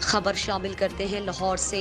खबर शामिल करते हैं लाहौर से।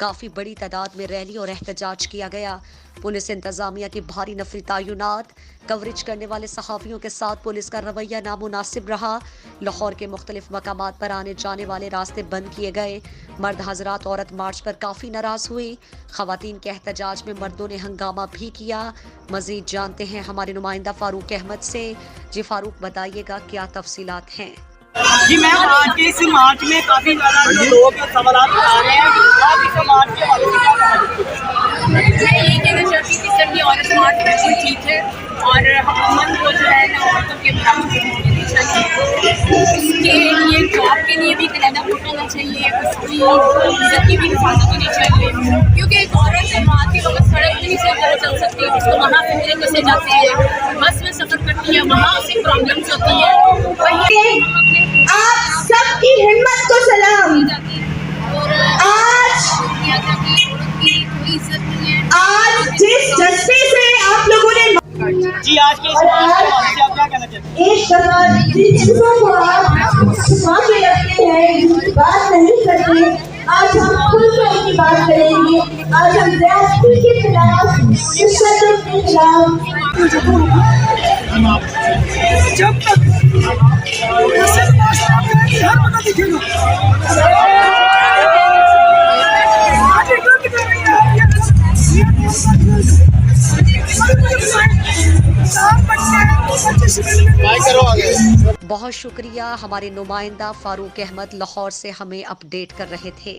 काफी बड़ी तादाद में रैली और एहतजाज किया गया। पुलिस इंतज़ामिया की भारी नफरी तायुनात, कवरेज करने वाले सहाफ़ियों के साथ पुलिस का रवैया नामनसाब रहा। लाहौर के मुख्तलिफ मकामात पर आने जाने वाले रास्ते बंद किए गए। मर्द हज़रत औरत मार्च पर काफी नाराज हुई। ख़वातीन के एहतजाज में मर्दों ने हंगामा भी किया। मजीद जानते हैं हमारे नुमाइंदा फारूक अहमद से। जी फारूक, बताइएगा क्या तफसीलात हैं? जी मैम, आज के इस मार्च में काफी ज्यादा लोग सवाल उठा रहे हैं। आप इस मार्च के बारे में क्या कहना मैं यही कहना चाहती हूँ कि सर ये औरत मार्च बिल्कुल ठीक है और हुकूमत को जो है ना औरतों के बराबर होनी चाहिए। उसके लिए जॉब के लिए भी कलैदा होना चाहिए, उसकी इज्जत की भी हिफाजत होनी चाहिए, क्योंकि एक औरत रात के वक्त सड़क पे से घर चल सकती है। उसको वहाँ पे फिर कैसे जाती है, बस में सफर करती है, वहाँ उसे प्रॉब्लम्स होती है। आप सबकी हिम्मत को सलाम। आज जिस जज्बे से आप लोगों ने जी आज के इस मार्च के बारे में आप क्या कहना चाहते हैं? एक तरह जिन चीजों को आप छुपा के रखते हैं, बात नहीं करते, आज हम खुल के उनकी बात करेंगे। आज हम ज़्यादती के खिलाफ, तशद्दुद के खिलाफ, जब तक बहुत शुक्रिया। हमारे नुमाइंदा फारूक अहमद लाहौर से हमें अपडेट कर रहे थे।